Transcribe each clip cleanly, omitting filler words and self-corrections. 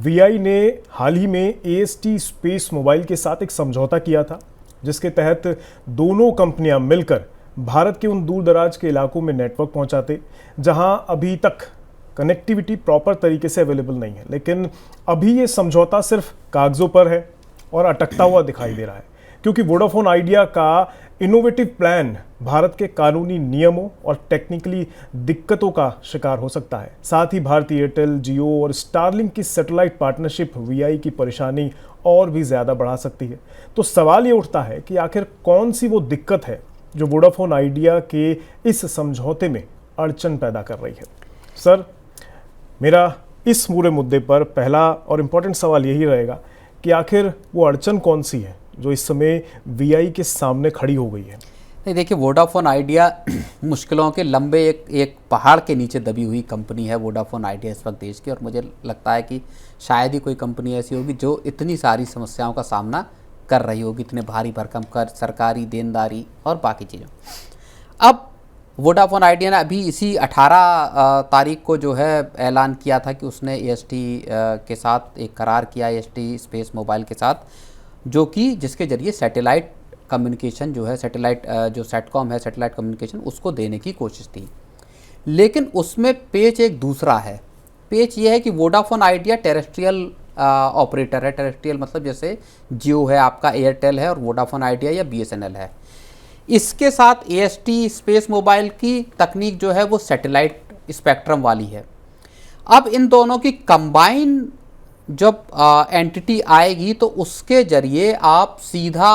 VI ने हाल ही में AST space mobile के साथ एक समझौता किया था, जिसके तहत दोनों कंपनियां मिलकर भारत के उन दूर दराज के इलाकों में नेटवर्क पहुंचाते जहां अभी तक कनेक्टिविटी प्रॉपर तरीके से अवेलेबल नहीं है। लेकिन अभी ये समझौता सिर्फ कागजों पर है और अटकता हुआ दिखाई दे रहा है, क्योंकि वोडाफोन आइडिया का इनोवेटिव प्लान भारत के कानूनी नियमों और टेक्निकली दिक्कतों का शिकार हो सकता है। साथ ही भारतीय एयरटेल, जियो और स्टारलिंक की सैटेलाइट पार्टनरशिप वीआई की परेशानी और भी ज़्यादा बढ़ा सकती है। तो सवाल ये उठता है कि आखिर कौन सी वो दिक्कत है जो वोडाफोन आइडिया के इस समझौते में अड़चन पैदा कर रही है। सर, मेरा इस पूरे मुद्दे पर पहला और इम्पोर्टेंट सवाल यही रहेगा कि आखिर वो अड़चन कौन सी है जो इस समय वीआई के सामने खड़ी हो गई है। नहीं, देखिए, वोडाफोन आइडिया मुश्किलों के लंबे एक पहाड़ के नीचे दबी हुई कंपनी है वोडाफोन आइडिया इस वक्त देश की। और मुझे लगता है कि शायद ही कोई कंपनी ऐसी होगी जो इतनी सारी समस्याओं का सामना कर रही होगी, इतने भारी भरकम कर, सरकारी देनदारी और बाकी चीज़ों। अब वोडाफोन आइडिया ने अभी इसी 18 तारीख को जो है ऐलान किया था कि उसने एएसटी के साथ एक करार किया, एएसटी स्पेस मोबाइल के साथ, जो कि जिसके जरिए सैटेलाइट कम्युनिकेशन जो है, सैटेलाइट जो सेटकॉम है, सैटेलाइट कम्युनिकेशन, उसको देने की कोशिश थी। लेकिन उसमें पेच एक दूसरा है। पेच ये है कि वोडाफोन आइडिया टेरेस्ट्रियल ऑपरेटर है। टेरेस्ट्रियल मतलब जैसे जियो है, आपका एयरटेल है, और वोडाफोन आइडिया या बीएसएनएल है। इसके साथ एएसटी स्पेस मोबाइल की तकनीक जो है वो सैटेलाइट स्पेक्ट्रम वाली है। अब इन दोनों की कंबाइन जब एंटिटी आएगी तो उसके जरिए आप सीधा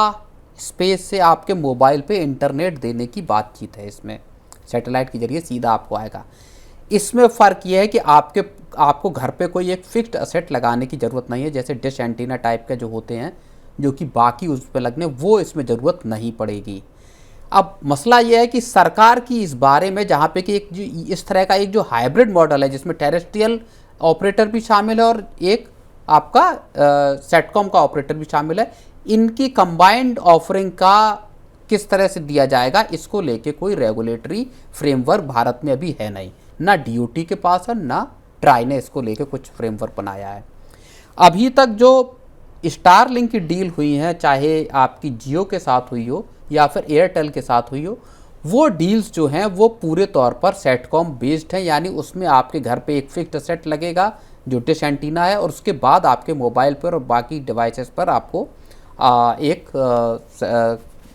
स्पेस से आपके मोबाइल पे इंटरनेट देने की बातचीत है। इसमें सैटेलाइट के जरिए सीधा आपको आएगा। इसमें फ़र्क यह है कि आपको घर पे कोई एक फिक्स्ड असेट लगाने की ज़रूरत नहीं है, जैसे डिश एंटीना टाइप के जो होते हैं, जो कि बाकी उस पर लगने, वो इसमें ज़रूरत नहीं पड़ेगी। अब मसला यह है कि सरकार की इस बारे में, जहाँ पे कि एक जो इस तरह का एक जो हाइब्रिड मॉडल है जिसमें टेरेस्ट्रियल ऑपरेटर भी शामिल है और एक आपका सेटकॉम का ऑपरेटर भी शामिल है, इनकी कंबाइंड ऑफरिंग का किस तरह से दिया जाएगा, इसको लेके कोई रेगुलेटरी फ्रेमवर्क भारत में अभी है नहीं। ना डीओटी के पास है, ना ट्राई ने इसको लेके कुछ फ्रेमवर्क बनाया है। अभी तक जो स्टारलिंक की डील हुई है, चाहे आपकी जियो के साथ हुई हो या फिर एयरटेल के साथ हुई हो, वो डील्स जो हैं वो पूरे तौर पर सेटकॉम बेस्ड हैं। यानी उसमें आपके घर पे एक फिक्स्ड सेट लगेगा जो डिश एंटीना है, और उसके बाद आपके मोबाइल पर और बाकी डिवाइसेस पर आपको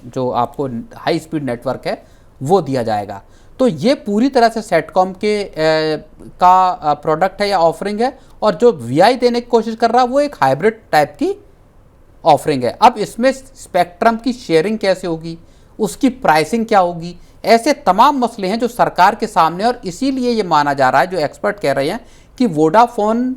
जो आपको हाई स्पीड नेटवर्क है वो दिया जाएगा। तो ये पूरी तरह से सेटकॉम का प्रोडक्ट है या ऑफरिंग है। और जो वीआई देने की कोशिश कर रहा है वो एक हाइब्रिड टाइप की ऑफरिंग है। अब इसमें स्पेक्ट्रम की शेयरिंग कैसे होगी, उसकी प्राइसिंग क्या होगी, ऐसे तमाम मसले हैं जो सरकार के सामने। और इसीलिए ये माना जा रहा है, जो एक्सपर्ट कह रहे हैं, कि वोडाफोन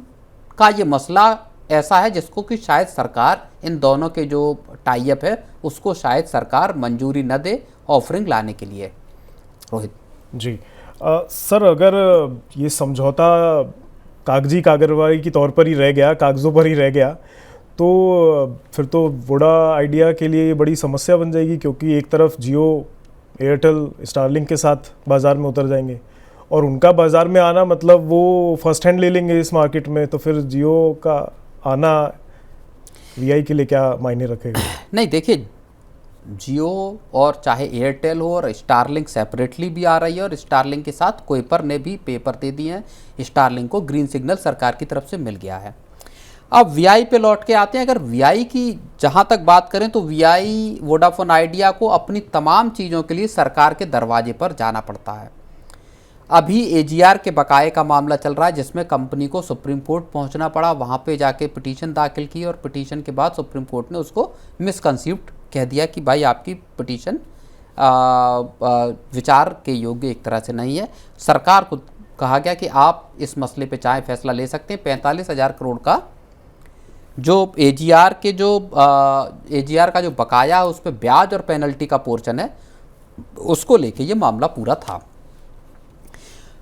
का ये मसला ऐसा है जिसको कि शायद सरकार, इन दोनों के जो टाई अप है उसको शायद सरकार मंजूरी न दे ऑफरिंग लाने के लिए। रोहित जी। सर, अगर ये समझौता कागजी कागरवाई के तौर पर ही रह गया, कागज़ों पर ही रह गया, तो फिर तो वोडा आइडिया के लिए ये बड़ी समस्या बन जाएगी, क्योंकि एक तरफ जियो, एयरटेल, स्टारलिंक के साथ बाज़ार में उतर जाएंगे और उनका बाज़ार में आना मतलब वो फर्स्ट हैंड ले लेंगे इस मार्केट में। तो फिर जियो का आना वीआई के लिए क्या मायने रखेगा? नहीं, देखिए, जियो और चाहे एयरटेल हो और स्टारलिंक सेपरेटली भी आ रही है, और स्टारलिंक के साथ कोइपर ने भी पेपर दे दिए हैं। स्टारलिंक को ग्रीन सिग्नल सरकार की तरफ से मिल गया है। अब वीआई पे लौट के आते हैं। अगर वीआई की जहाँ तक बात करें तो वीआई, वोडाफोन आइडिया को अपनी तमाम चीज़ों के लिए सरकार के दरवाजे पर जाना पड़ता है। अभी एजीआर के बकाये का मामला चल रहा है, जिसमें कंपनी को सुप्रीम कोर्ट पहुंचना पड़ा, वहां पे जाके पिटीशन दाखिल की, और पिटीशन के बाद सुप्रीम कोर्ट ने उसको मिसकंसीव्ड कह दिया कि भाई आपकी पिटीशन विचार के योग्य एक तरह से नहीं है। सरकार को कहा गया कि आप इस मसले पे चाहे फैसला ले सकते हैं। 45,000 करोड़ का जो एजीआर का जो बकाया है उस पर ब्याज और पेनल्टी का पोर्शन है, उसको लेके ये मामला पूरा था।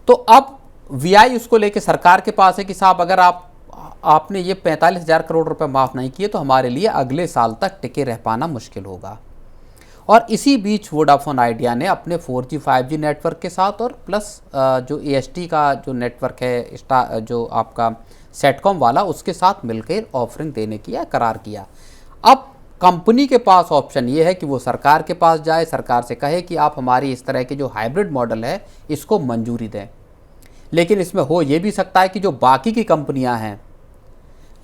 तो अब वीआई उसको लेके सरकार के पास है कि साहब, अगर आपने ये 45,000 करोड़ रुपए माफ़ नहीं किए तो हमारे लिए अगले साल तक टिके रह पाना मुश्किल होगा। और इसी बीच वोडाफोन आइडिया ने अपने 4G 5G नेटवर्क के साथ और प्लस जो AST का जो नेटवर्क है जो आपका सेटकॉम वाला, उसके साथ मिलकर ऑफरिंग देने की करार किया। अब कंपनी के पास ऑप्शन ये है कि वो सरकार के पास जाए, सरकार से कहे कि आप हमारी इस तरह के जो हाइब्रिड मॉडल है इसको मंजूरी दें। लेकिन इसमें हो ये भी सकता है कि जो बाकी की कंपनियां हैं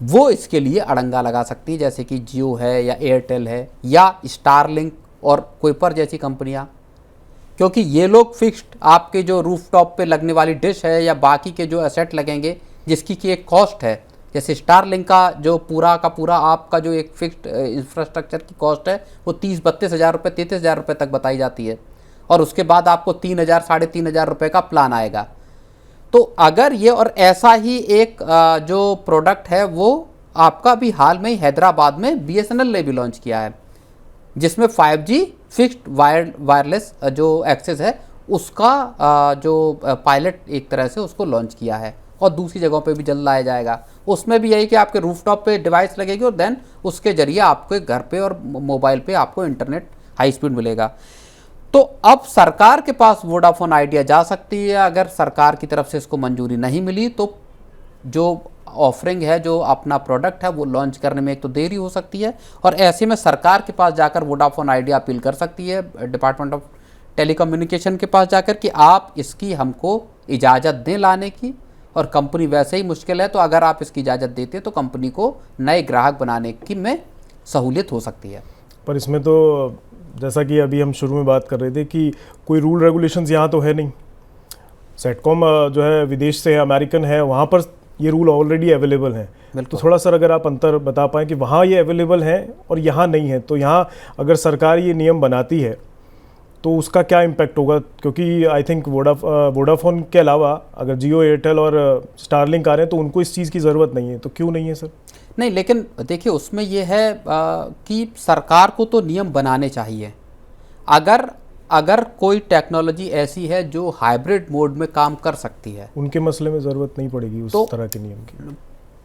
वो इसके लिए अड़ंगा लगा सकती है, जैसे कि जियो है या एयरटेल है या स्टारलिंक और कुइपर जैसी कंपनियां, क्योंकि ये लोग फिक्स्ड आपके जो रूफटॉप पे लगने वाली डिश है या बाकी के जो एसेट लगेंगे जिसकी की एक कॉस्ट है, जैसे स्टारलिंक का जो पूरा का पूरा आपका जो एक फिक्स्ड इंफ्रास्ट्रक्चर की कॉस्ट है वो 30-32 हज़ार रुपये 33 हज़ार रुपये तक बताई जाती है, और उसके बाद आपको 3,000 साढ़े 3,000 रुपये का प्लान आएगा। तो अगर ये और ऐसा ही एक जो प्रोडक्ट है वो आपका भी हाल में ही हैदराबाद में BSNL ने भी लॉन्च किया है, जिसमें 5G फिक्स्ड वायरलेस जो एक्सेस है उसका जो पायलट एक तरह से उसको लॉन्च किया है, और दूसरी जगहों पे भी जल्द लाया जाएगा। उसमें भी यही कि आपके रूफटॉप पे डिवाइस लगेगी और देन उसके जरिए आपके घर पे और मोबाइल पे आपको इंटरनेट हाई स्पीड मिलेगा। तो अब सरकार के पास वोडाफोन आइडिया जा सकती है। अगर सरकार की तरफ से इसको मंजूरी नहीं मिली तो जो ऑफरिंग है, जो अपना प्रोडक्ट है वो लॉन्च करने में एक तो देरी हो सकती है, और ऐसे में सरकार के पास जाकर वोडाफोन आइडिया अपील कर सकती है डिपार्टमेंट ऑफ टेलीकम्युनिकेशन के पास जाकर कि आप इसकी हमको इजाज़त दें लाने की, और कंपनी वैसे ही मुश्किल है तो अगर आप इसकी इजाज़त देते तो कंपनी को नए ग्राहक बनाने की में सहूलियत हो सकती है। पर इसमें तो जैसा कि अभी हम शुरू में बात कर रहे थे कि कोई रूल रेगुलेशंस यहाँ तो है नहीं। सेटकॉम जो है विदेश से अमेरिकन है, वहाँ पर ये रूल ऑलरेडी अवेलेबल हैं। तो थोड़ा सा अगर आप अंतर बता पाएँ कि वहाँ ये अवेलेबल हैं और यहाँ नहीं है, तो यहाँ अगर सरकार ये नियम बनाती है तो उसका क्या इम्पैक्ट होगा? क्योंकि आई थिंक वोडाफोन के अलावा अगर जियो, एयरटेल और स्टारलिंक आ रहे हैं तो उनको इस चीज़ की ज़रूरत नहीं है, तो क्यों नहीं है सर? नहीं, लेकिन देखिए उसमें यह है कि सरकार को तो नियम बनाने चाहिए। अगर कोई टेक्नोलॉजी ऐसी है जो हाइब्रिड मोड में काम कर सकती है, उनके मसले में ज़रूरत नहीं पड़ेगी उस तरह के नियम की।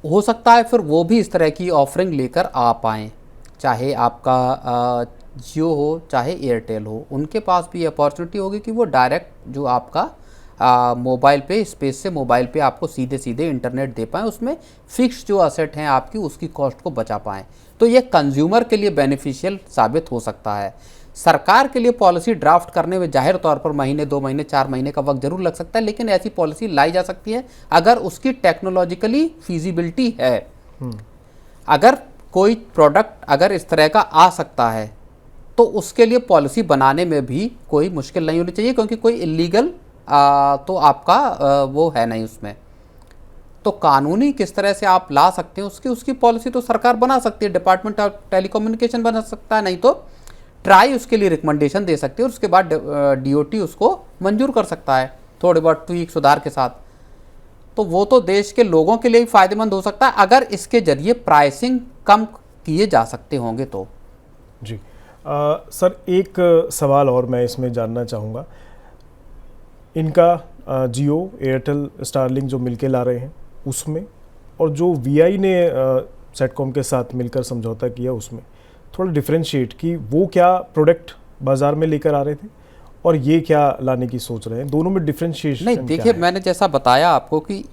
हो सकता है फिर वो भी इस तरह की ऑफरिंग लेकर आ पाएँ, चाहे आपका जियो हो चाहे एयरटेल हो, उनके पास भी अपॉर्चुनिटी होगी कि वो डायरेक्ट जो आपका मोबाइल पे स्पेस से मोबाइल पे आपको सीधे सीधे इंटरनेट दे पाएँ, उसमें फिक्स जो असेट हैं आपकी उसकी कॉस्ट को बचा पाएँ। तो ये कंज्यूमर के लिए बेनिफिशियल साबित हो सकता है। सरकार के लिए पॉलिसी ड्राफ्ट करने में जाहिर तौर पर महीने, 2 महीने, 4 महीने का वक्त जरूर लग सकता है, लेकिन ऐसी पॉलिसी लाई जा सकती है अगर उसकी टेक्नोलॉजिकली फीजिबिलिटी है। अगर कोई प्रोडक्ट अगर इस तरह का आ सकता है तो उसके लिए पॉलिसी बनाने में भी कोई मुश्किल नहीं होनी चाहिए, क्योंकि कोई इलीगल तो आपका वो है नहीं उसमें। तो कानूनी किस तरह से आप ला सकते हैं उसकी पॉलिसी तो सरकार बना सकती है, डिपार्टमेंट ऑफ टेलीकम्युनिकेशन बना सकता है, नहीं तो ट्राई उसके लिए रिकमेंडेशन दे सकती है और उसके बाद DOT उसको मंजूर कर सकता है थोड़े बहुत ट्वीक सुधार के साथ। तो वो तो देश के लोगों के लिए भी फायदेमंद हो सकता है अगर इसके जरिए प्राइसिंग कम किए जा सकते होंगे तो। जी सर, एक सवाल और मैं इसमें जानना चाहूँगा। इनका जियो, एयरटेल, स्टारलिंक जो मिलके ला रहे हैं उसमें, और जो VI ने सेटकॉम के साथ मिलकर समझौता किया उसमें थोड़ा डिफरेंशिएट कि वो क्या प्रोडक्ट बाज़ार में लेकर आ रहे थे और ये क्या लाने की सोच रहे हैं, दोनों में डिफरेंशिएशन नहीं, देखिए मैंने जैसा बताया आपको कि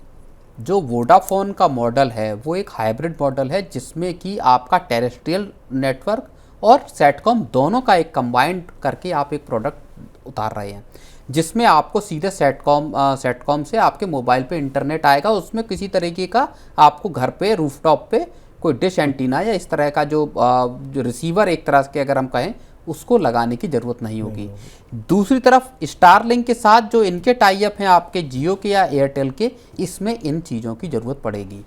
जो वोडाफोन का मॉडल है वो एक हाइब्रिड मॉडल है, जिसमें कि आपका टेरेस्ट्रियल नेटवर्क और सेटकॉम दोनों का एक कंबाइंड करके आप एक प्रोडक्ट उतार रहे हैं, जिसमें आपको सीधे सेटकॉम से आपके मोबाइल पे इंटरनेट आएगा। उसमें किसी तरीके का आपको घर पे रूफटॉप पे कोई डिश एंटीना या इस तरह का जो रिसीवर एक तरह के अगर हम कहें उसको लगाने की ज़रूरत नहीं होगी। दूसरी तरफ स्टारलिंक के साथ जो इनके टाई अप हैं आपके जियो के या एयरटेल के, इसमें इन चीज़ों की ज़रूरत पड़ेगी।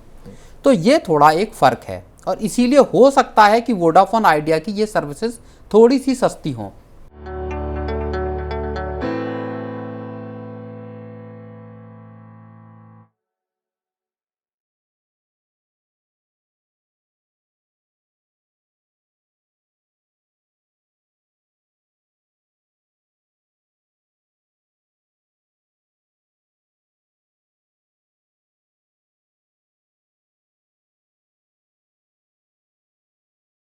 तो ये थोड़ा एक फ़र्क है, और इसीलिए हो सकता है कि वोडाफोन आइडिया की ये सर्विसेज थोड़ी सी सस्ती हों।